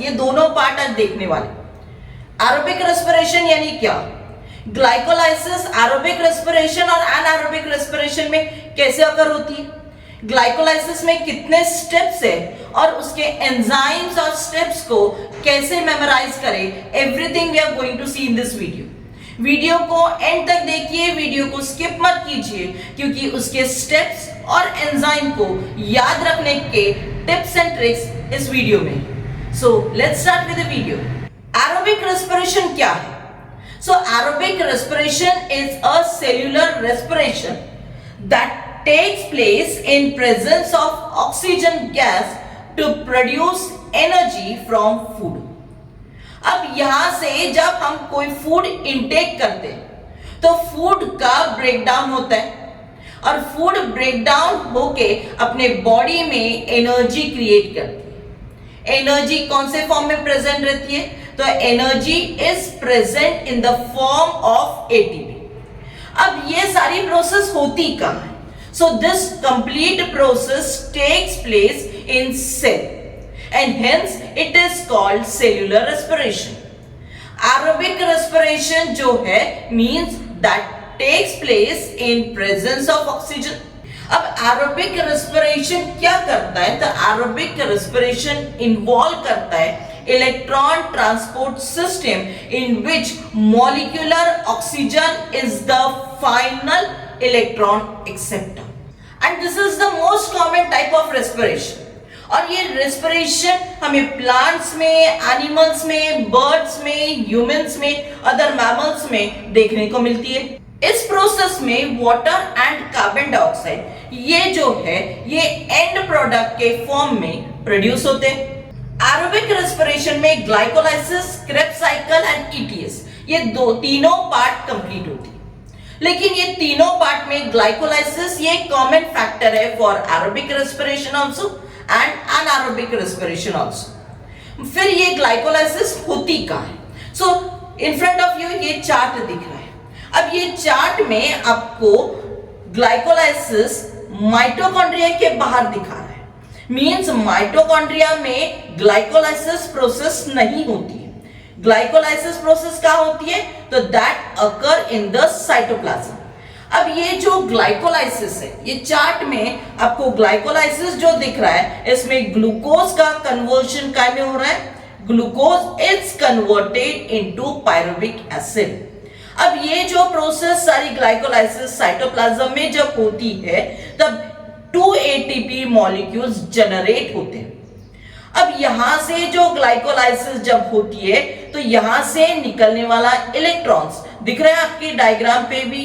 ये दोनों पार्ट आज देखने वाले। एरोबिक रेस्पिरेशन यानी क्या, ग्लाइकोलाइसिस एरोबिक रेस्पिरेशन और एनारोबिक रेस्पिरेशन में कैसे अकर होती है, ग्लाइकोलाइसिस में कितने स्टेप्स है और उसके एंजाइम्स और स्टेप्स को कैसे मेमोराइज करें, everything we are going to see in this video. Video को एंड तक देखिए, वीडियो को स्किप मत कीजिए, क्योंकि उसके स्टेप्स और एंजाइम को याद रखने के टिप्स एंड ट्रिक्स इस वीडियो में। So let's start with the video. Aerobic respiration क्या है? So aerobic respiration is a cellular respiration that takes place in presence of oxygen gas to produce energy from food। अब यहां से जब हम कोई फूड इंटेक करते हैं तो फूड का ब्रेकडाउन होता है और फूड ब्रेकडाउन होके अपने बॉडी में एनर्जी क्रिएट करती है। एनर्जी कौन से फॉर्म में प्रेजेंट रहती है? तो energy is present in the form of ATP. अब ये सारी प्रोसेस होती कहां है? So this complete process takes place in cell and hence it is called cellular respiration। Aerobic respiration जो है means that takes place in presence of oxygen। अब aerobic respiration क्या करता है? तो aerobic respiration involve करता है electron transport system in which molecular oxygen is the final electron acceptor and this is the most common type of respiration। और ये respiration हमें plants में, animals में, birds में, humans में, other mammals में देखने को मिलती है। इस प्रोसेस में water and carbon dioxide ये जो है ये end product के फॉर्म में प्रोड्यूस होते हैं। एरोबिक रेस्पिरेशन में glycolysis, Krebs cycle and ETS ये तीनों पार्ट कंप्लीट होती है। लेकिन ये तीनों पार्ट में ग्लाइकोलाइसिस ये कॉमन फैक्टर है for aerobic respiration also and anaerobic respiration also. फिर ये ग्लाइकोलाइसिस होती कहां है? सो इन फ्रंट ऑफ यू ये चार्ट दिख रहा है। अब ये चार्ट में आपको ग्लाइकोलाइसिस माइटोकॉन्ड्रिया के बाहर दिखा रहा है, मींस माइटोकॉन्ड्रिया में ग्लाइकोलाइसिस प्रोसेस नहीं होती है। ग्लाइकोलाइसिस प्रोसेस क्या होती है? तो that occur in the cytoplasm. अब ये जो ग्लाइकोलाइसिस है, ये चार्ट में आपको ग्लाइकोलाइसिस जो दिख रहा है इसमें ग्लूकोज का कन्वर्जन क्या में हो रहा है? Glucose is converted into pyruvic acid. अब ये जो प्रोसेस सारी ग्लाइकोलाइसिस साइटोप्लाज्म में जब होती है तब 2 एटीपी मॉलिक्यूल्स जनरेट होते हैं। अब यहां से जो ग्लाइकोलाइसिस जब होती है तो यहां से निकलने वाला इलेक्ट्रॉन्स दिख रहा है आपके डायग्राम पे भी,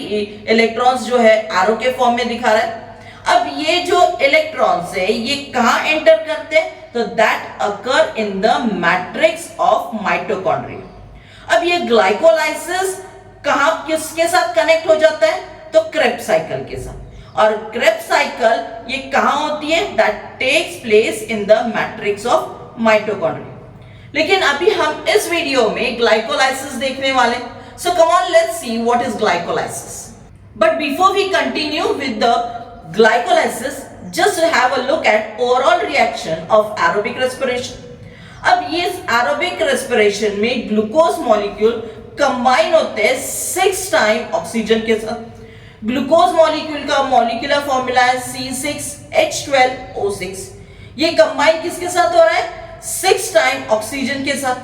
इलेक्ट्रॉन्स जो है एरो के फॉर्म में दिखा रहा है। अब ये जो इलेक्ट्रॉन्स है ये कहां एंटर करते हैं? तो that occur in the matrix of mitochondria. अब ये ग्लाइकोलाइसिस कहां किसके साथ कनेक्ट हो जाता है? तो क्रेब्स साइकिल के साथ। और क्रेब्स साइकिल ये कहां होती है? That takes place in the matrix of mitochondria. लेकिन अभी हम इस वीडियो में ग्लाइकोलाइसिस देखने वाले। So come on let's see what is glycolysis. But before we continue with the glycolysis, just have a look at overall reaction of aerobic respiration. अब ये aerobic respiration में ग्लूकोज मॉलिक्यूल कंबाइन होते हैं 6 time oxygen के साथ। Glucose molecule का molecular formula है C6H12O6। ये कंबाइन किसके साथ हो रहा है? 6 टाइम ऑक्सीजन के साथ।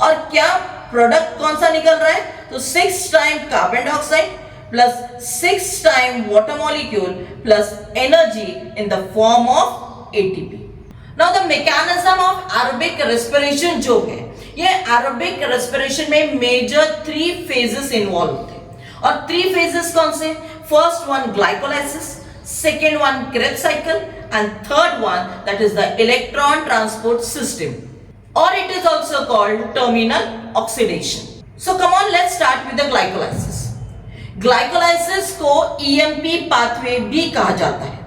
और क्या प्रोडक्ट कौन सा निकल रहा है? तो 6 time carbon dioxide plus 6 time water molecule plus energy in the form of ATP. Now the mechanism of aerobic respiration जो है ये एरोबिक रेस्पिरेशन में मेजर 3 फेजेस इन्वॉल्व होते हैं। और 3 फेजेस कौन से? First one glycolysis, second one Krebs cycle and third one that is the electron transport system, और it is also called terminal oxidation. So come on let's start with the glycolysis. Glycolysis को EMP pathway भी कहा जाता है।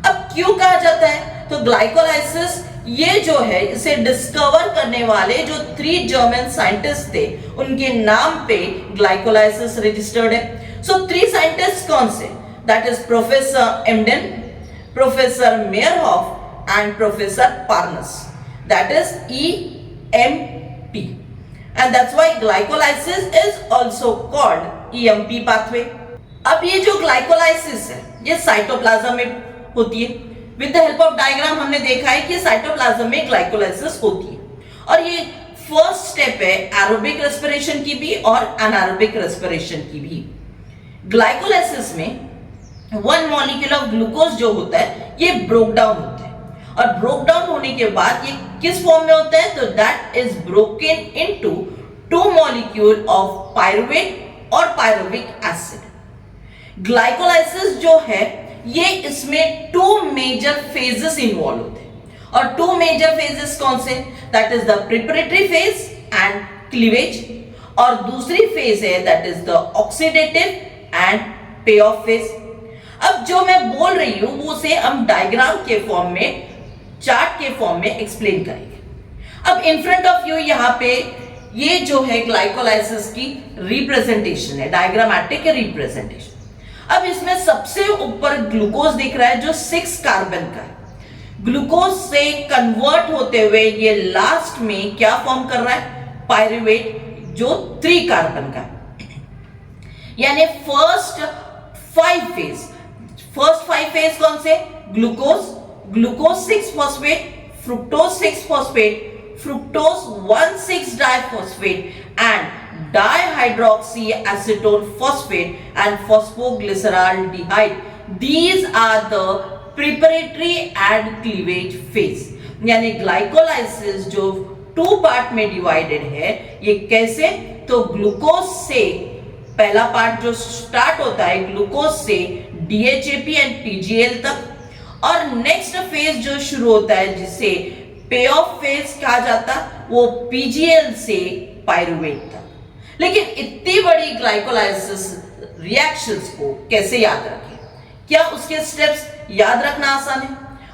अब क्यों कहा जाता है? तो ग्लाइकोलाइसिस ये जो है इसे डिस्कवर करने वाले जो 3 जर्मन साइंटिस्ट थे उनके नाम पे ग्लाइकोलाइसिस रजिस्टर्ड है। सो 3 साइंटिस्ट कौन से? That is professor Embden, professor Meyerhof and professor Parnas. That is EMP. And that's why glycolysis is also called EMP pathway. अब ये जो ग्लाइकोलाइसिस है ये साइटोप्लाज्म में होती है. With the help of diagram हमने देखा है कि साइटोप्लाज्म में ग्लाइकोलाइसिस होती है. और ये फर्स्ट स्टेप है एरोबिक रेस्पिरेशन की भी और एनारोबिक रेस्पिरेशन की भी. ग्लाइकोलाइसिस में वन मॉलिक्यूल ऑफ ग्लूकोज जो होता है ये ब्रोक डाउन होता है. और ब्रोक डाउन होने के बाद ये किस फॉर्म में होता है? तो that is broken into two molecule of pyruvate और पायरुविक एसिड. ग्लाइकोलाइसिस जो है ये इसमें टू मेजर फेजेस इन्वॉल्व होते हैं. और टू मेजर फेजेस कौन से? That is the preparatory phase and cleavage. और दूसरी फेज है that is the oxidative and पे ऑफ फेज. अब जो मैं बोल रही हूं वो से हम डायग्राम के फॉर्म में, चार्ट के फॉर्म में एक्सप्लेन करेंगे. अब इन फ्रंट ऑफ यू यहां पे ये जो है ग्लाइकोलाइसिस की रिप्रेजेंटेशन है, डायग्रामेटिक रिप्रेजेंटेशन. अब इसमें सबसे ऊपर ग्लूकोज दिख रहा है जो 6 कार्बन का है. ग्लूकोज से कन्वर्ट होते हुए ये लास्ट में क्या फॉर्म कर रहा है? पायरुवेट जो 3 कार्बन का है. यानी फर्स्ट 5 फेज कौन से? Glucose 6 phosphate, fructose 6 phosphate, fructose 1,6 diphosphate and dihydroxy acetone phosphate and phosphoglyceraldehyde. These are the preparatory and cleavage phase. यानी ग्लाइकोलाइसिस जो 2 पार्ट में डिवाइडेड है. ये कैसे? तो ग्लूकोज से पहला पार्ट जो स्टार्ट होता है ग्लूकोज से DHAP एंड PGL तक. और नेक्स्ट फेज जो शुरू होता है जिसे पे ऑफ फेज कहा जाता, वो PGL से पायरुवेट तक. लेकिन इतनी बड़ी ग्लाइकोलाइसिस रिएक्शंस को कैसे याद रखें? क्या उसके स्टेप्स याद रखना आसान है?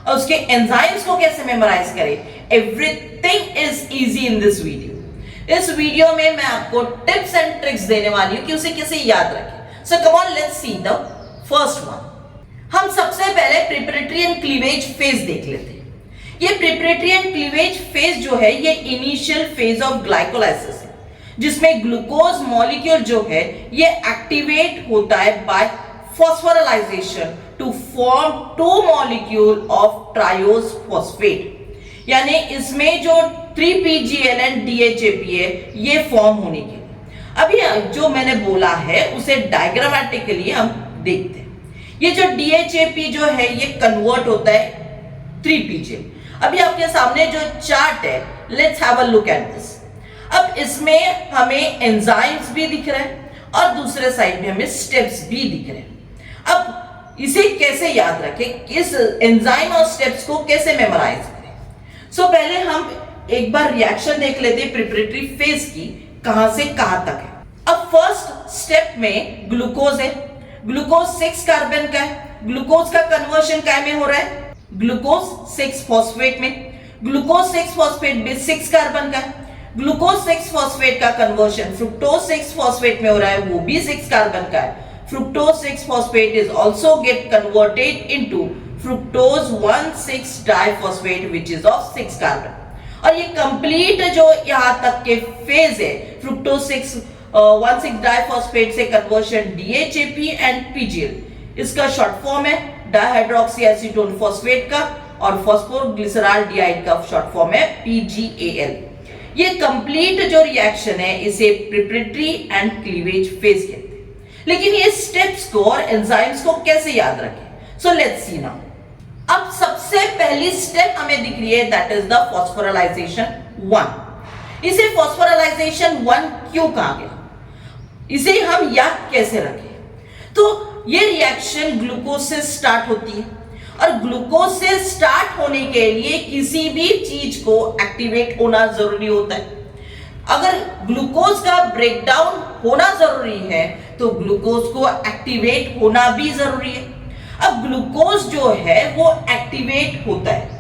और उसके एंजाइम्स को कैसे मेमोराइज करें? Everything is easy in this video. इस वीडियो में मैं आपको टिप्स एंड ट्रिक्स देने वाली हूं कि उसे कैसे याद रखें. So come on, let's see the first one. हम सबसे पहले प्रिपरेटरी एंड क्लीवेज फेज देख लेते हैं. ये प्रिपरेटरी एंड क्लीवेज फेज जो है ये इनिशियल फेज ऑफ ग्लाइकोलाइसिस है, जिसमें ग्लूकोज मॉलिक्यूल जो है ये एक्टिवेट होता है by phosphorylation to form 2 molecule of triose phosphate. यानी इसमें जो 3PGL एंड DHAP है ये फॉर्म होने के लिए. अभी जो मैंने बोला है उसे डायग्रामेटिकली हम देखते हैं. ये जो DHAP जो है ये कन्वर्ट होता है 3PGL. अभी आपके सामने जो चार्ट है, let's have a look at this. अब इसमें हमें एंजाइम्स भी दिख रहे हैं और दूसरे साइड में हमें स्टेप्स भी दिख रहे हैं. अब इसे कैसे याद रखें? इस एंजाइम और स्टेप्स को कैसे मेमोराइज करें? सो पहले हम एक बार रिएक्शन देख लेते हैं प्रिपरेटरी फेज की, कहां से कहां तक है. अब फर्स्ट स्टेप में ग्लूकोज है. ग्लूकोज 6 कार्बन का है. ग्लूकोज का कन्वर्शन क्या में हो रहा है? ग्लूकोज 6 फॉस्फेट में. ग्लूकोज 6 फॉस्फेट भी 6 कार्बन का है. ग्लूकोज 6 फॉस्फेट का कन्वर्शन फ्रुक्टोज 6 फॉस्फेट में हो रहा है, वो भी 6 कार्बन का है. Fructose 6 phosphate is also get converted into fructose 1,6 diphosphate which is of 6 carbon. और ये कंप्लीट जो यहां तक के फेज है फ्रुक्टोज 1,6 डाइफॉस्फेट से कन्वर्शन DHAP एंड PGL, इसका शॉर्ट फॉर्म है डाइहाइड्रोक्सी एसीटोन फॉस्फेट का, और फॉस्फोग्लिसराल्डिहाइड का शॉर्ट फॉर्म है PGAL. ये कंप्लीट जो रिएक्शन है इसे प्रिपरेटरी एंड क्लीवेज फेज कहते हैं. लेकिन ये स्टेप्स को और एंजाइम्स को कैसे याद रखें? So let's see now. अब सबसे पहली स्टेप हमें दिख रही है दैट इज द फॉस्फोराइलेशन 1. इसे फॉस्फोराइलेशन 1 क्यों कहा गया? इसे हम याद कैसे रखें? तो ये रिएक्शन ग्लूकोज से स्टार्ट होती है और ग्लूकोज से स्टार्ट होने के लिए किसी भी चीज को एक्टिवेट होना जरूरी होता है. अगर ग्लूकोज का ब्रेकडाउन होना जरूरी है तो ग्लूकोज को एक्टिवेट होना भी जरूरी है. अब ग्लूकोज जो है वो एक्टिवेट होता है.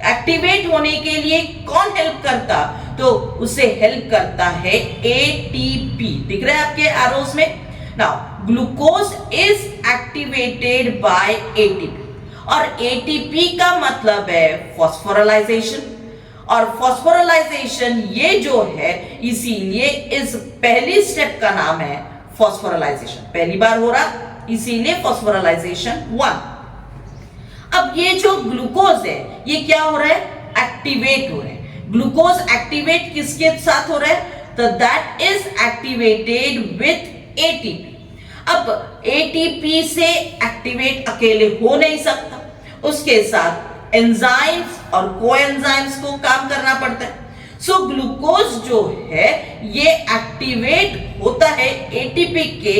एक्टिवेट होने के लिए कौन हेल्प करता? तो उसे हेल्प करता है ATP. दिख रहा है आपके एरोस में. Now glucose is activated by ATP और ATP का मतलब है फॉस्फोराइलेशन और फॉस्फोराइलेशन ये जो है, इसीलिए इस पहली स्टेप का नाम है फॉस्फोराइलेशन। पहली बार हो रहा, इसीलिए फॉस्फोराइलेशन 1। अब ये जो ग्लूकोज है ये क्या हो रहा है, एक्टिवेट हो रहा है। ग्लूकोज एक्टिवेट किसके साथ हो रहा है, तो that is activated with ATP. अब एटीपी से एक्टिवेट अकेले हो नहीं सकता, उसके साथ एंजाइम्स और कोएंजाइम्स को काम करना पड़ता है। सो ग्लूकोज जो है ये एक्टिवेट होता है एटीपी के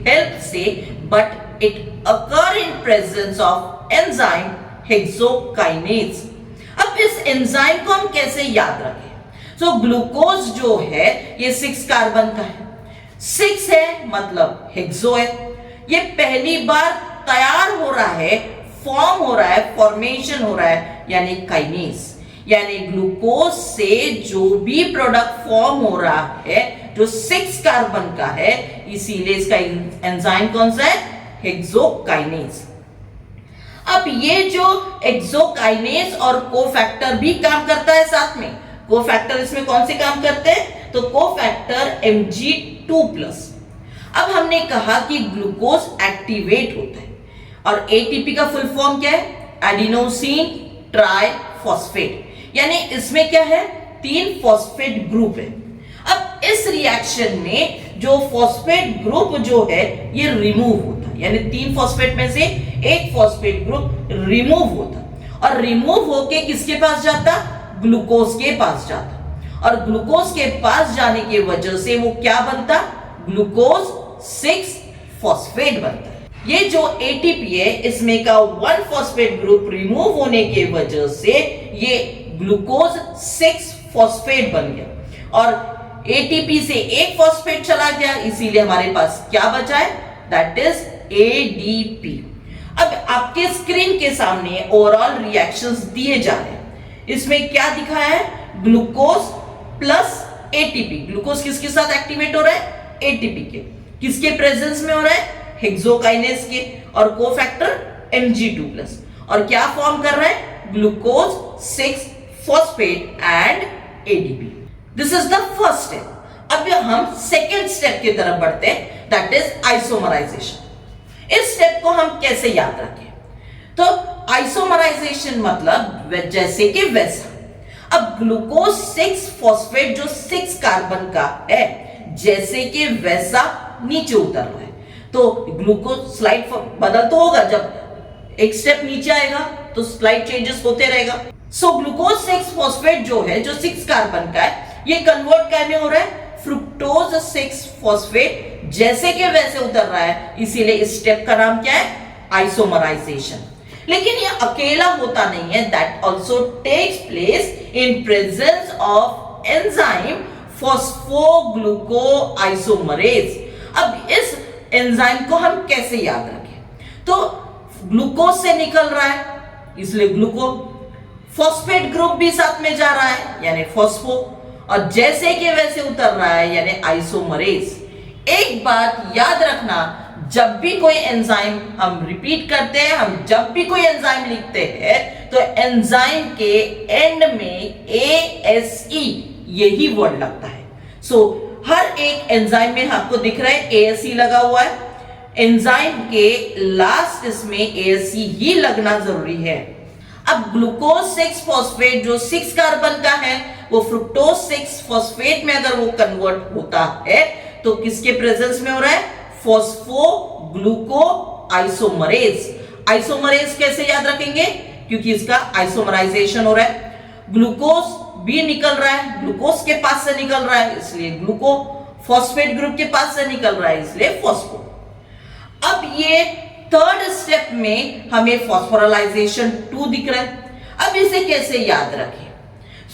हेल्प से, but it occur in presence of enzyme hexokinase. अब इस एंजाइम को हम कैसे याद रखें, सो ग्लूकोज जो है ये 6 कार्बन का है, 6 है मतलब हेक्सो है। ये पहली बार तैयार हो रहा है, फॉर्म हो रहा है, फॉर्मेशन हो रहा है, यानी काइनेज। यानी ग्लूकोज से जो भी प्रोडक्ट फॉर्म हो रहा है जो 6 कार्बन का है, इसीलिए इसका एंजाइम कौन सा है, हेक्सोकाइनेज। अब ये जो हेक्सोकाइनेज और कोफैक्टर भी काम करता है साथ में। कोफैक्टर इसमें कौन से काम करते हैं, तो कोफैक्टर Mg2+। अब हमने कहा कि ग्लूकोज एक्टिवेट होता है और एटीपी का फुल फॉर्म क्या है, एडिनोसिन ट्राइफॉस्फेट। यानी इसमें क्या है, 3 फॉस्फेट ग्रुप है। अब इस रिएक्शन में जो फॉस्फेट ग्रुप जो है ये रिमूव होता है, यानी 3 फॉस्फेट में से एक फॉस्फेट ग्रुप रिमूव होता और रिमूव होके किसके पास जाता, ग्लूकोज के पास जाता। और ग्लूकोज के पास जाने की वजह से वो क्या बनता, ग्लूकोज 6 फॉस्फेट बनता है। ये जो एटीपी है इसमें का 1 फॉस्फेट ग्रुप रिमूव होने की वजह से ये ग्लूकोज 6 फॉस्फेट बन गया और एटीपी से एक फॉस्फेट चला गया, इसीलिए हमारे पास क्या बचा है, दैट इज एडीपी। अब आपके स्क्रीन के सामने ओवरऑल रिएक्शंस दिए जा रहे हैं। इसमें क्या दिखाया है, ग्लूकोज प्लस एटीपी। ग्लूकोज किसके साथ एक्टिवेट हो रहा है, एटीपी के। किसके प्रेजेंस में हो रहा है, हेक्सोकाइनेज के, और कोफैक्टर Mg2+। और क्या फॉर्म कर रहा है, glucose 6 phosphate and ADP. This is the first step. अब हम सेकेंड स्टेप की तरफ बढ़ते हैं, दैट इज आइसोमराइजेशन। इस स्टेप को हम कैसे याद रखें, तो आइसोमराइजेशन मतलब जैसे कि वैसा। अब ग्लूकोज 6 फॉस्फेट जो 6 कार्बन का है, जैसे कि वैसा नीचे उतर रहा है, तो ग्लूकोज स्लाइड बदल तो होगा, जब एक स्टेप नीचे आएगा तो स्लाइड चेंजेस होते रहेगा। सो ग्लूकोज 6 फॉस्फेट जो है, जो 6 कार्बन का है, ये कन्वर्ट करने हो रहा है फ्रुक्टोज 6 फॉस्फेट, जैसे कि वैसे उतर रहा है, इसीलिए इस स्टेप का नाम क्या है, आइसोमराइजेशन। लेकिन ये अकेला होता नहीं है, that also takes place in presence of enzyme phosphoglucoisomerase. अब इस एंजाइम को हम कैसे याद रखें, तो ग्लूकोज से निकल रहा है इसलिए ग्लूको, फॉस्फेट ग्रुप भी साथ में जा रहा है यानी फॉस्फो, और जैसे कि वैसे उतर रहा है यानी आइसोमरेज। एक बात याद रखना, जब भी कोई एंजाइम हम रिपीट करते हैं, हम जब भी कोई एंजाइम लिखते हैं, तो एंजाइम के एंड में ASE यही वर्ड लगता है। सो हर एक एंजाइम में आपको दिख रहा है ASE लगा हुआ है, एंजाइम के लास्ट इसमें ASE ही लगना जरूरी है। अब ग्लूकोज 6 फॉस्फेट जो 6 कार्बन का है, वो फ्रुक्टोज 6 फॉस्फेट में अगर वो कन्वर्ट होता है तो किसके प्रेजेंस में हो रहा है, फॉस्फोग्लूकोआइसोमरेज। आइसोमरेज कैसे याद रखेंगे, क्योंकि इसका आइसोमराइजेशन हो रहा है, ग्लूकोज भी निकल रहा है, ग्लूकोज के पास से निकल रहा है इसलिए ग्लूको, फॉस्फेट ग्रुप के पास से निकल रहा है इसलिए फॉस्फो। अब ये थर्ड स्टेप में हमें फॉस्फोराइलेशन 2 दिख रहा है। अब इसे कैसे याद रखें,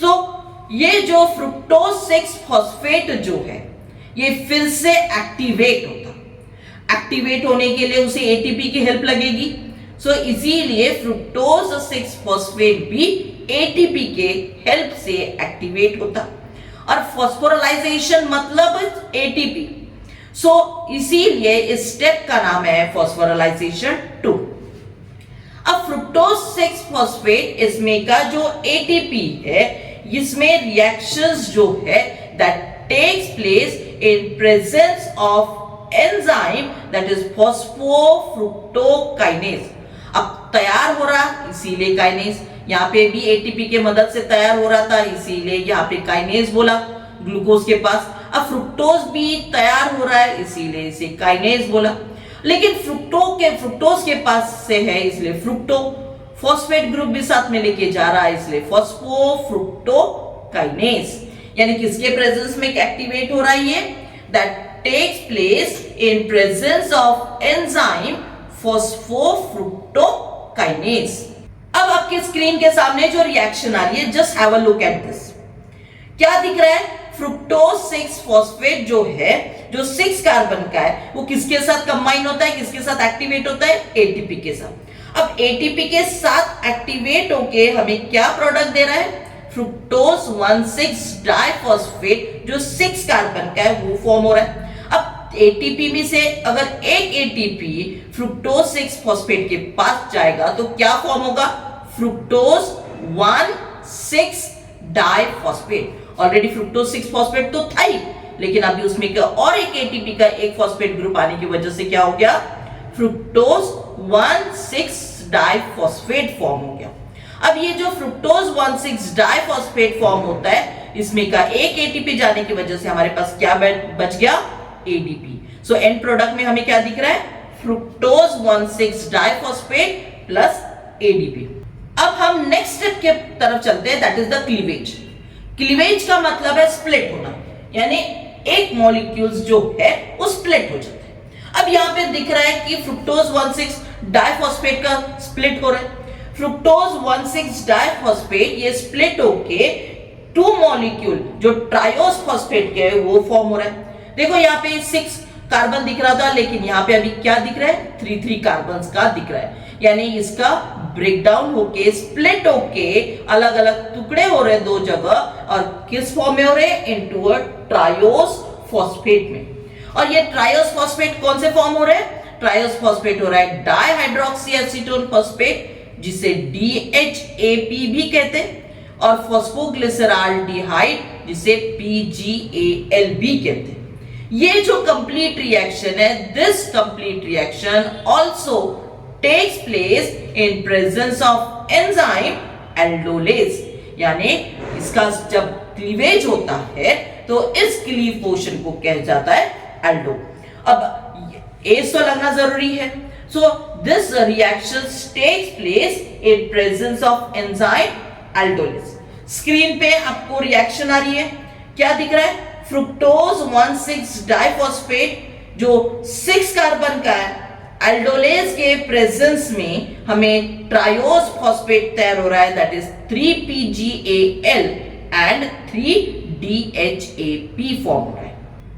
सो ये जो फ्रुक्टोज 6 फॉस्फेट जो है ये फिर से एक्टिवेट होता, एक्टिवेट होने के लिए उसे एटीपी की हेल्प लगेगी। सो इसीलिए फ्रुक्टोज 6 फॉस्फेट भी एटीपी के हेल्प से एक्टिवेट होता, और फॉस्फोराइलेशन मतलब एटीपी। सो इसीलिए इस स्टेप का नाम है फॉस्फोराइलेशन 2। अब फ्रुक्टोज 6 फॉस्फेट इसमें का जो एटीपी है इसमें रिएक्शंस जो है that takes place in presence of enzyme that is phosphofructokinase. अब तैयार हो रहा इसीलिए काइनेज, यहाँ पे भी एटीपी के मदद से तैयार हो रहा था इसीलिए यहाँ पे काइनेज बोला ग्लूकोज के पास। अब फ्रुक्टोज भी तैयार हो रहा है इसीलिए इसे काइनेज बोला। लेकिन फ्रुक्टोज के पास से है इसलिए फ्रुक्टो, फॉस्फेट ग्रुप भी साथ में लेके जा रहा है इसलिए फॉस्फोफ्रुक्टोकाइनेज। यानी किसके प्रेजेंस में एक्टिवेट हो रहा है ये? That takes place in presence of enzyme phosphofructokinase. अब आपके स्क्रीन के सामने जो रिएक्शन आ रही है, just have a look at this. क्या दिख रहा है? फ्रुक्टोज 6 फॉस्फेट जो है, जो 6 कार्बन का है, वो किसके साथ कंबाइन होता है, किसके साथ एक्टिवेट होता है? एटीपी के साथ। अब एटीपी के साथ एक्टिवेट होके हमें क्या प्रोडक्ट दे रहा है? फ्रुक्टोज 1,6 डाइफॉस्फेट जो 6 कार्बन का है वो फॉर्म हो रहा है। अब एटीपी में से अगर एक एटीपी फ्रुक्टोज 6 फॉस्फेट के पास जाएगा तो क्या फॉर्म होगा? Fructose 1,6 diphosphate. Already fructose 6 phosphate तो था ही, लेकिन अभी उसमें और एक एटीपी का एक फॉस्फेट ग्रुप आने की वजह से क्या हो गया? फ्रुक्टोज 1,6 डाइफॉस्फेट फॉर्म हो गया। अब ये जो फ्रुक्टोज 1,6 डाइफॉस्फेट फॉर्म होता है, इसमें का एक एटीपी जाने की वजह से हमारे पास क्या बच गया? एडीपी। सो एंड प्रोडक्ट में हमें क्या दिख रहा है? Fructose 1,6 diphosphate plus ADP. अब हम नेक्स्ट स्टेप के तरफ चलते हैं, that is the cleavage. Cleavage का मतलब है स्प्लिट होना, यानी एक मॉलिक्यूल्स जो है वो स्प्लिट हो जाते हैं। अब यहाँ पे दिख रहा है कि फ्रुक्टोज 1,6 डाइफॉस्फेट का स्प्लिट हो रहा है। फ्रुक्टोज 1,6 डाइफॉस्फेट ये स्प्लिट होके 2 मॉलिक्यूल जो ट्रायोस फॉस्फेट के वो फॉर्म हो रहा है। देखो यहाँ पे 6 कार्बन दिख रहा था, लेकिन यहाँ पे अभी क्या दिख रहा है? 3 कार्बन का दिख रहा है, यानी इसका ब्रेकडाउन होके स्प्लिट होके अलग अलग टुकड़े हो रहे हैं 2 जगह, और किस फॉर्म में हो रहे हैं? इनटू अ ट्रायोस फॉस्फेट में। और ये ट्रायोस फॉस्फेट कौन से फॉर्म हो रहे हैं? ट्रायोस फॉस्फेट हो रहा है डाइहाइड्रोक्सी एसीटोन फॉस्फेट, जिसे DHAP भी कहते हैं, और फॉस्फोग्लिसराल्डिहाइड जिसे PGAL भी कहते हैं। ये जो कंप्लीट रिएक्शन है, this complete reaction also takes place in presence of enzyme aldolase. यानी इसका जब क्लीवेज होता है तो इस क्लीव पोर्शन को कहा जाता है एल्डो। अब एज तो लगना जरूरी है। So this reaction takes place in presence of enzyme aldolase. Screen पे आपको रिएक्शन आ रही है, क्या दिख रहा है? फ्रुक्टोज 1,6 डाइफॉस्फेट जो 6 कार्बन का है, एल्डोलेज के प्रेजेंस में हमें ट्रायोस फॉस्फेट तैयार हो रहा है, that is 3PGAL and 3DHAP form हो रहा है।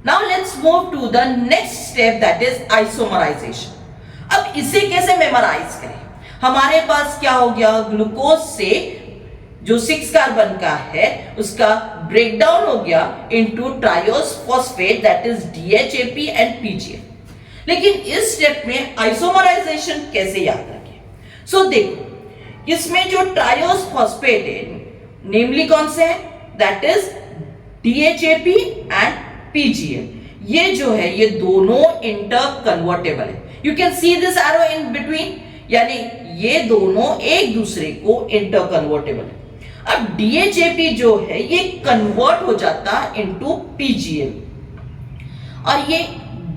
Now let's move to the next step, that is isomerization. अब इसे कैसे मेमोराइज करें? हमारे पास क्या हो गया? ग्लूकोज से जो 6 कार्बन का है उसका ब्रेकडाउन हो गया into triose phosphate that is DHAP and PGA। लेकिन इस स्टेप में आइसोमराइजेशन कैसे याद रखें? सो देखो, इसमें जो ट्रायोस फॉस्फेट है नेमली कौन से है? That is DHAP and PGA। ये जो है ये दोनों इंटर कन्वर्टेबल है। You can see this arrow in between, यानी ये दोनों एक दूसरे को इंटर कन्वर्टेबल है। अब DHAP जो है ये कन्वर्ट हो जाता इनटू PGL, और ये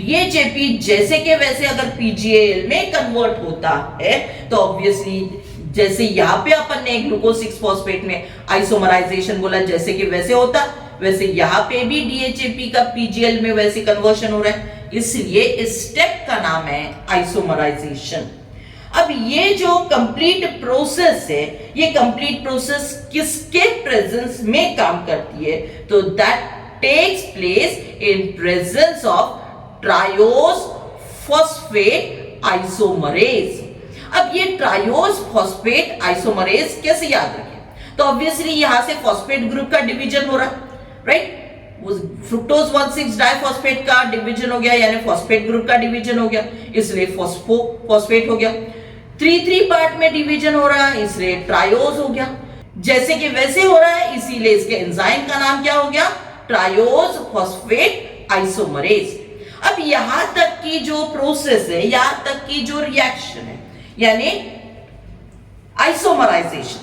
DHAP जैसे के वैसे अगर PGAL में कन्वर्ट होता है तो ऑब्वियसली जैसे यहाँ पे अपन ने ग्लूकोज 6 फॉस्फेट में आइसोमराइजेशन बोला जैसे कि वैसे होता, वैसे यहाँ पे भी DHAP का PGL में वैसे कन्वर्शन हो रहा है, इसलिए इस स्टेप का नाम है आइसोमराइजेशन। अब ये जो कंप्लीट प्रोसेस है, ये कंप्लीट प्रोसेस किसके प्रेजेंस में काम करती है? तो that takes place in presence of triose phosphate isomerase. अब ये ट्रायोस फॉस्फेट आइसोमरेज कैसे याद रखें? तो ऑब्वियसली यहां से फॉस्फेट ग्रुप का डिवीजन हो रहा है, राइट? फ्रुक्टोज 1,6 डाइफॉस्फेट का डिवीजन हो गया, यानी फॉस्फेट ग्रुप का डिवीजन हो गया, इसलिए फॉस्फेट हो गया। 3 पार्ट में डिवीजन हो रहा है, इसलिए ट्रायोज हो गया। जैसे कि वैसे हो रहा है, इसीलिए इसके एंजाइम का नाम क्या हो गया? Triose phosphate isomerase. अब यहां तक की जो प्रोसेस है, यहां तक की जो रिएक्शन है, यानी आइसोमराइजेशन,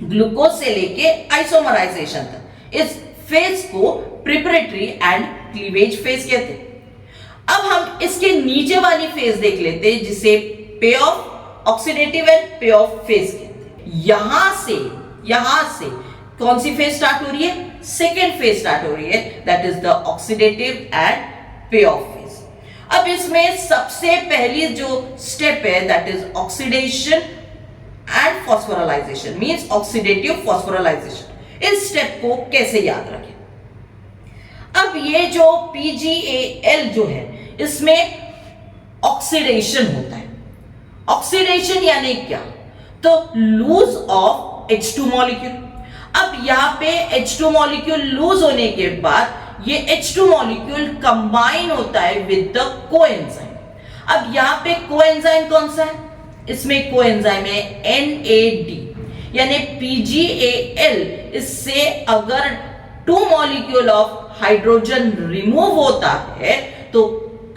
ग्लूकोज से लेके आइसोमराइजेशन तक, इस फेज को प्रिपरेटरी एंड क्लीवेज फेज कहते हैं। अब हम इसके नीचे वाली फेज देख लेते हैं, जिसे पे ऑफ ऑक्सीडेटिव एंड पे ऑफ फेज कहते हैं। यहां से कौन सी फेज स्टार्ट हो रही है? सेकेंड फेज स्टार्ट हो रही है, that is the oxidative and पे ऑफ फेज। अब इसमें सबसे पहली जो स्टेप है, that is oxidation and phosphorylation, means oxidative phosphorylation. इस स्टेप को कैसे याद रखें? अब ये जो PgAl जो है, इसमें ऑक्सीडेशन होता है। ऑक्सीडेशन यानी क्या? तो लूज ऑफ H2 मॉलिक्यूल। अब यहां पे H2 मॉलिक्यूल लूज होने के बाद ये H2 मॉलिक्यूल कंबाइन होता है विद द कोएंजाइम। अब यहां पे कोएंजाइम कौन सा है? इसमें कोएंजाइम है NAD, यानी PgAl। इससे अगर 2 मॉलिक्यूल ऑफ हाइड्रोजन रिमूव होता है तो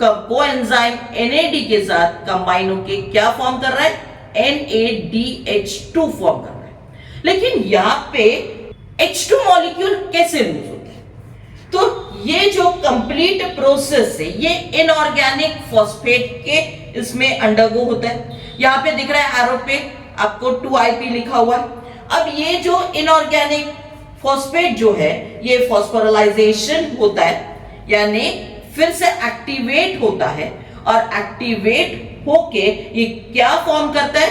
कोएंजाइम NAD के साथ कंबाइन होकर क्या फॉर्म कर रहा है? NADH2 फॉर्म कर रहा है। लेकिन यहां पे H2 मॉलिक्यूल कैसे लूज होता है? तो ये जो कंप्लीट प्रोसेस है, ये इनऑर्गेनिक फॉस्फेट के इसमें अंडरगो होता है। यहां पे दिख रहा है एरो पे आपको 2IP लिखा हुआ है। अब ये जो इनऑर्गेनिक फॉस्फेट जो है, ये फॉस्फोराइलेशन होता है, यानी फिर से एक्टिवेट होता है, और एक्टिवेट होके ये क्या फॉर्म करता है?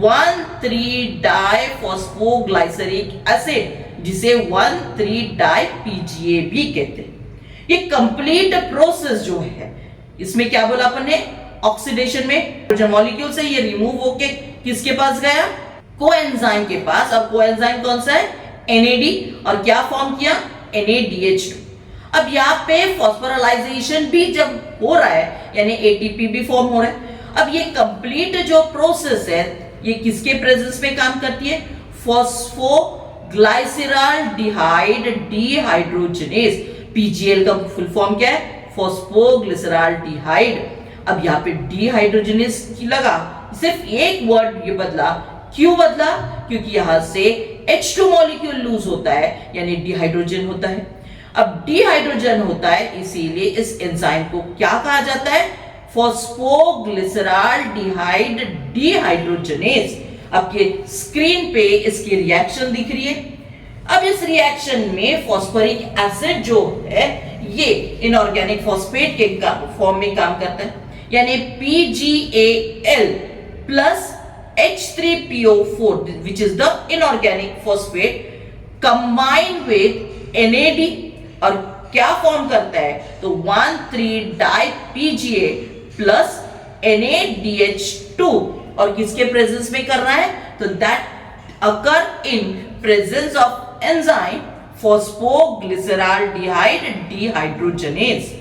1,3-डाइफॉस्फोग्लाइसरिक एसिड, जिसे 1,3-डाई-PGA भी कहते हैं। ये कंप्लीट प्रोसेस जो है, इसमें क्या बोला अपन ने? ऑक्सीडेशन में हाइड्रोजन मॉलिक्यूल से ये रिमूव होके किसके पास गया? कोएंजाइम के पास। अब कोएंजाइम कौन सा है? NAD, और क्या फॉर्म किया? NADH2। अब यहाँ पे फॉस्फोराइलेशन भी जब हो रहा है, यानी ATP भी फॉर्म हो रहा है। अब ये कंप्लीट जो प्रोसेस है, ये किसके प्रेजेंस में काम करती है? फॉस्फोग्लाइसराल्डिहाइड डिहाइड्रोजनेज। PGL का फुल फॉर्म क्या है? फॉस्फोग्लिसराल्डिहाइड। अब यहाँ पे डिहाइड्रोजनेज लगा, सिर्फ एक वर्ड ये बदला। क्यों बदला? क्योंकि यहां से H2 मॉलिक्यूल लूज होता है, यानी डिहाइड्रोजन होता है। अब डिहाइड्रोजन होता है, इसीलिए इस एंजाइम को क्या कहा जाता है? फॉस्फोग्लिसराल्डिहाइड डिहाइड्रोजनेज। आपके स्क्रीन पे इसकी रिएक्शन दिख रही है। अब इस रिएक्शन में फॉस्फोरिक एसिड जो है, ये इनऑर्गेनिक फॉस्फेट के फॉर्म में काम करता है, यानी PgAl plus H3PO4, which is the inorganic phosphate, combined with NAD, और क्या फॉर्म करता है? तो 1,3-डाई-PGA प्लस NADH2, और किसके प्रेजेंस में कर रहा है? तो that occur in presence of enzyme phosphoglyceraldehyde dehydrogenase.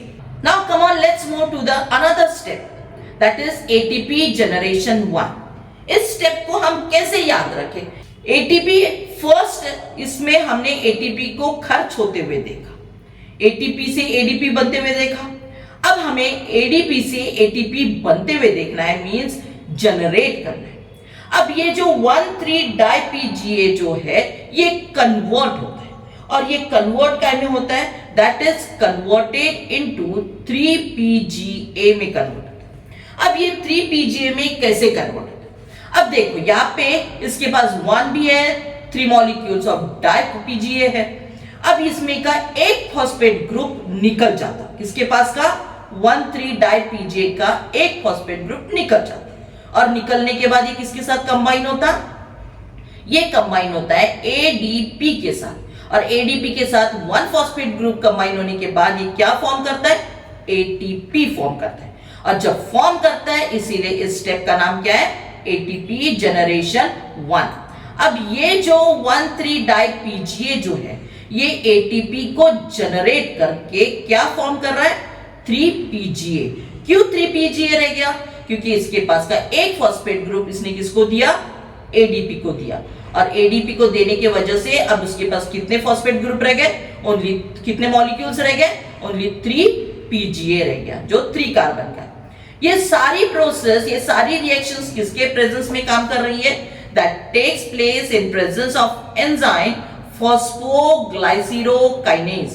Now come on, let's move to the another step, that is ATP generation 1। इस स्टेप को हम कैसे याद रखें? ATP फर्स्ट, इसमें हमने ATP को खर्च होते हुए देखा, ATP से ADP बनते हुए देखा। अब हमें ADP से ATP बनते हुए देखना है, मींस जनरेट करना है। अब ये जो 1,3-डाई-PGA जो है, ये कन्वर्ट होता है, और ये कन्वर्ट कैसे होता है? That is converted into 3PGA में कन्वर्ट होता है। अब ये 3PGA में कैसे कन्वर्ट होता है? अब देखो, यहाँ पे इसके पास 1 भी है, 3 मॉलिक्यूल्स ऑफ डाई-PGA है। अब इसमें का एक फॉस्फेट ग्रुप निकल जाता, किसके पास का? 1,3-डाई-PGA का एक फॉस्फेट ग्रुप निकल जाता, और निकलने के बाद ये किसके साथ कंबाइन होता? ये कंबाइन होता है ADP के साथ, और ADP के साथ 1 फॉस्फेट ग्रुप कंबाइन होने के बाद ये क्या फॉर्म करता है? ATP फॉर्म करता है। और जब फॉर्म करता है, इसीलिए इस स्टेप का नाम क्या है? ATP generation 1। अब ये जो 1,3-डाई-PGA जो है, ये ATP को जनरेट करके क्या फॉर्म कर रहा है? 3PGA। क्यों 3PGA रह गया? क्योंकि इसके पास का एक फॉस्फेट ग्रुप इसने किसको दिया? ADP को दिया। और एडीपी को देने की वजह से अब उसके पास कितने फॉस्फेट ग्रुप रह गए, ओनली कितने मॉलिक्यूल्स रह गए, ओनली 3 पीजीए रह गया जो 3 कार्बन का। ये सारी प्रोसेस, ये सारी रिएक्शंस किसके प्रेजेंस में काम कर रही है, that takes place in presence of enzyme phosphoglycerokinase.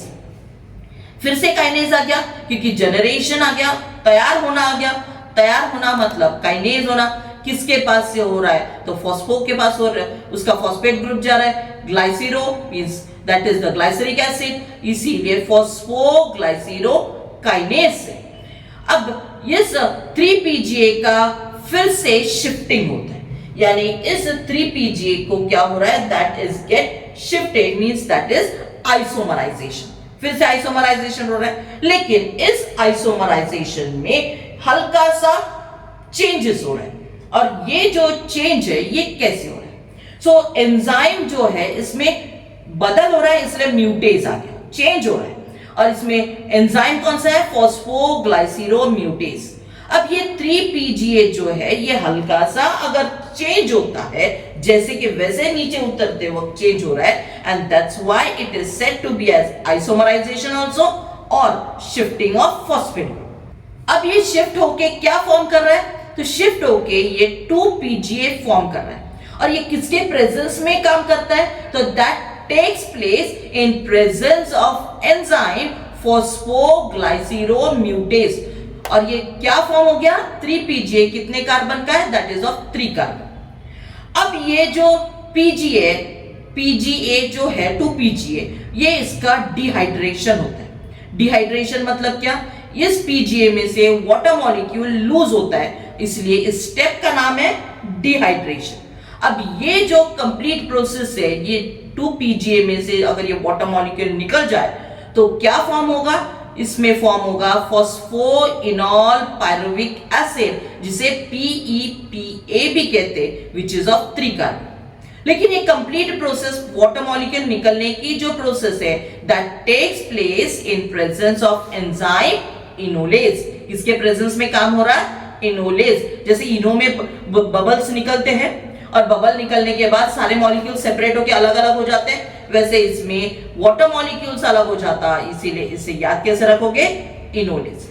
फिर से काइनेज आ गया क्योंकि जनरेशन आ गया, तैयार होना आ गया। तैयार होना मतलब काइनेज होना, किसके पास से हो रहा है, तो फॉस्फो के पास हो रहा है, उसका फॉस्फेट ग्रुप जा रहा है, glycero means that is the glyceric acid, इसीलिए फॉस्फोग्लाइसिरोकाइनेज से अब इस 3 पीजीए का फिर से शिफ्टिंग होता है, यानी इस 3 पीजीए को क्या हो रहा है, that is get shifted means that is isomerization. फिर से आइसोमराइजेशन हो रहा है, लेकिन इस आइसोमराइजेशन में हल्का सा चेंजेस हो रहे हैं। और ये जो चेंज है ये कैसे हो रहा है, सो एंजाइम जो है इसमें बदल हो रहा है, इसलिए म्यूटेज आ गया, चेंज हो रहा है। और इसमें एंजाइम कौन सा है, फॉस्फोग्लाइसिरोम्यूटेज। अब ये 3 पीजीए जो है ये हल्का सा अगर चेंज होता है, जैसे कि वैसे नीचे उतरते वक्त चेंज हो रहा है, and that's why it is said to be as isomerization also और शिफ्टिंग ऑफ फॉस्फेट। अब ये शिफ्ट होके क्या फॉर्म कर रहा है, तो शिफ्ट होके ये 2 पीजीए फॉर्म कर रहा है। और ये किसके प्रेजेंस में काम करता है, तो that takes place in presence of enzyme phosphoglyceromutase. और ये क्या फॉर्म हो गया, 3 पीजीए कितने कार्बन का है, दैट इज ऑफ 3 कार्बन। अब ये जो पीजीए जो है 2 पीजीए, ये इसका डिहाइड्रेशन होता है। डिहाइड्रेशन मतलब क्या, इस पीजीए में से वाटर मॉलिक्यूल लूज होता है, इसलिए इस स्टेप का नाम है डिहाइड्रेशन। अब ये जो कंप्लीट प्रोसेस है, ये 2 पीजीए में से अगर ये वाटर मॉलिक्यूल निकल जाए तो क्या फॉर्म होगा, इसमें फॉर्म होगा फॉस्फोइनॉल पायरुविक एसिड, जिसे PEPA भी कहते हैं, विच इज ऑफ 3 कार्बन। लेकिन ये कंप्लीट प्रोसेस वाटर मॉलिक्यूल निकलने की जो प्रोसेस है, that takes place in presence of enzyme enolase. किसके प्रेजेंस में काम हो रहा है, इनोलेज। जैसे इनो में बबल्स निकलते हैं और बबल निकलने के बाद सारे मॉलिक्यूल सेपरेट होकर अलग अलग हो जाते हैं, वैसे इसमें वाटर मॉलिक्यूल्स अलग हो जाता है, इसीलिए इसे याद कैसे रखोगे, इनोलेज।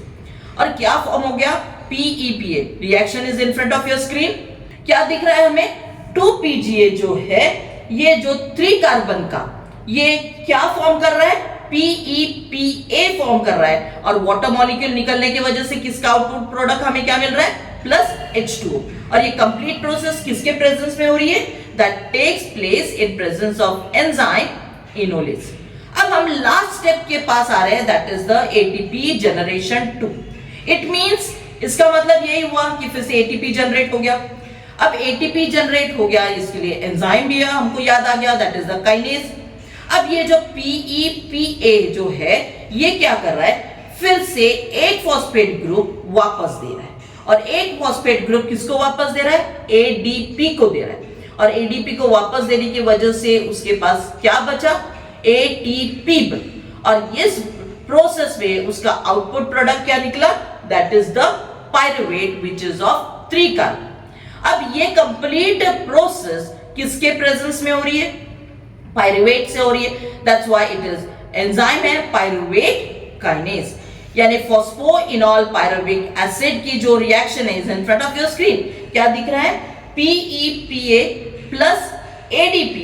और क्या फॉर्म हो गया, PEPA। Reaction is in front of your screen. क्या दिख रहा है हमें, 2 पीजीए जो है ये जो 3 कार्बन का, ये क्या फॉर्म कर रहा है, PEPA फॉर्म कर रहा है। और वाटर मॉलिक्यूल निकलने की वजह से किसका आउटपुट प्रोडक्ट हमें क्या मिल रहा है, प्लस H2O। और ये कंप्लीट प्रोसेस किसके प्रेजेंस में हो रही है, that takes place in presence of enzyme enolase. अब हम लास्ट स्टेप के पास आ रहे हैं, that is the ATP generation 2। It means, इसका मतलब यही हुआ कि फिर से ATP जनरेट हो गया। अब ATP जनरेट हो गया, इसके लिए एंजाइम भी हमको याद आ गया, दैट इज द काइनेज। अब ये जो PEPA जो है ये क्या कर रहा है, फिर से एक फॉस्फेट ग्रुप वापस दे रहा है। और एक फॉस्फेट ग्रुप किसको वापस दे रहा है, ADP को दे रहा है। और ADP को वापस देने की वजह से उसके पास क्या बचा, ATP। और इस प्रोसेस में उसका आउटपुट प्रोडक्ट क्या निकला, that is the pyruvate which is of 3 carbon. अब ये कंप्लीट प्रोसेस किसके प्रेजेंस में हो रही है, पायरुवेट से हो रही है, that's why it is enzyme है पायरुवेट काइनेज। यानी फॉस्फोइनॉल पायरुविक एसिड की जो रिएक्शन है is in front of your screen. क्या दिख रहा है, PEPA plus ADP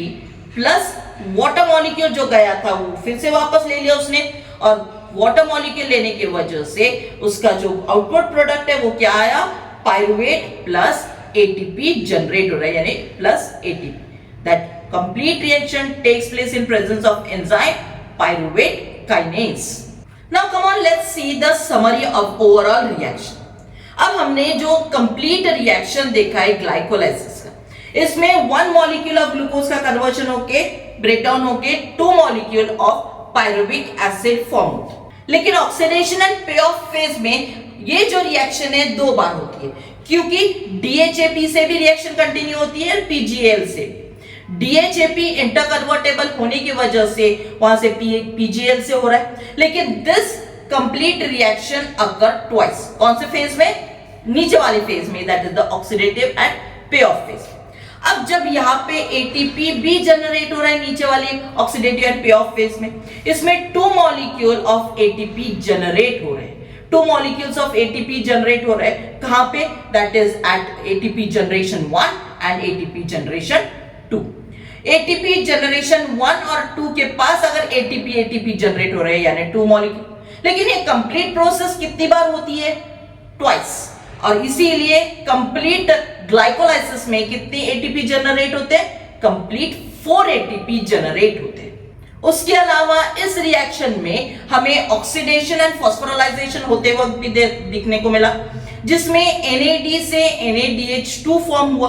plus water molecule जो गया था वो फिर से वापस ले लिया उसने, और वाटर मॉलिक्यूल लेने की वजह से उसका जो आउटपुट प्रोडक्ट है वो क्या आया, पायरुवेट प्लस ATP जनरेट हो रहा है, यानी plus ATP। That complete reaction takes place in presence of enzyme pyruvate kinase. Now come on, let's see the summary of overall reaction. अब हमने जो कंप्लीट रिएक्शन देखा है ग्लाइकोलाइसिस का, इसमें 1 मॉलिक्यूल ऑफ ग्लूकोज का कन्वर्जन होके ब्रेकडाउन होके 2 molecule of pyruvic acid form होता है। लेकिन ऑक्सीडेशन एंड पे ऑफ फेज में ये जो रिएक्शन है 2 बार होती है, क्योंकि DHAP से भी रिएक्शन कंटिन्यू होती है, PGL से। DHAP इंटरकन्वर्टेबल होने की वजह से वहां से PGL से हो रहा है, लेकिन this complete reaction occur twice. कौन से फेज में, नीचे वाले फेज में, that is the oxidative and पे ऑफ फेज। अब जब यहाँ पे एटीपी भी जनरेट हो रहा है नीचे वाले ऑक्सीडेटिव एंड पे ऑफ फेज में, इसमें 2 मॉलिक्यूल ऑफ एटीपी जनरेट हो रहे हैं। 2 मॉलिक्यूल्स ऑफ एटीपी जनरेट हो रहे हैं कहां पे? That is at ATP generation 1 and ATP generation 2। ATP generation 1 और 2 के पास अगर एटीपी जनरेट हो रहे हैं यानी 2 मॉलिक्यूल, लेकिन ये कंप्लीट प्रोसेस कितनी बार होती है? ट्वाइस। और इसीलिए कंप्लीट ग्लाइकोलाइसिस में कितनी एटीपी जनरेट होते हैं? कंप्लीट 4 एटीपी जनरेट होते हैं। उसके अलावा इस रिएक्शन में हमें ऑक्सीडेशन एंड फॉस्फोराइलेशन होते वक्त भी दिखने को मिला, जिसमें NAD से NADH2 फॉर्म हुआ।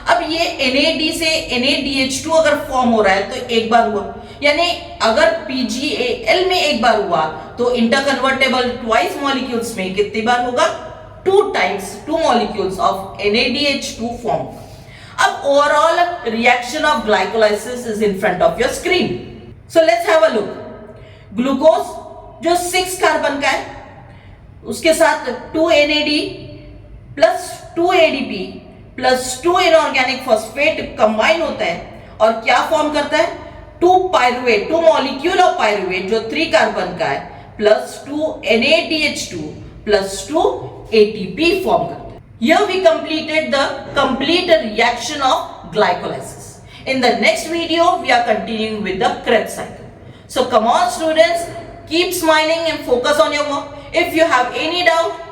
अब ये NAD से NADH2 अगर फॉर्म हो रहा है तो एक बार हुआ, यानी अगर PgAl में एक बार हुआ तो इंटरकन्वर्टेबल ट्वाइस मॉलिक्यूल्स में कितनी बार होगा? 2 times 2 molecules of NADH2 form. अब overall reaction of glycolysis is in front of your screen. So let's have a look. Glucose जो 6 कार्बन का है, उसके साथ 2 NAD plus 2 ADP plus 2 inorganic phosphate combine होता है और क्या फॉर्म करता है? 2 पायरुवेट, 2 मॉलिक्यूल ऑफ पायरुवेट जो 3 कार्बन का है plus 2 NADH2 plus 2 ATP form करते हैं। Here we completed the complete reaction of glycolysis. In the next video, we are continuing with the Krebs cycle. So come on students, keep smiling and focus on your work. If you have any doubt,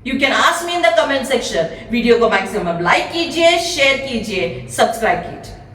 you can ask me in the comment section. Video को maximum like कीजिए, share कीजिए, subscribe कीजिए।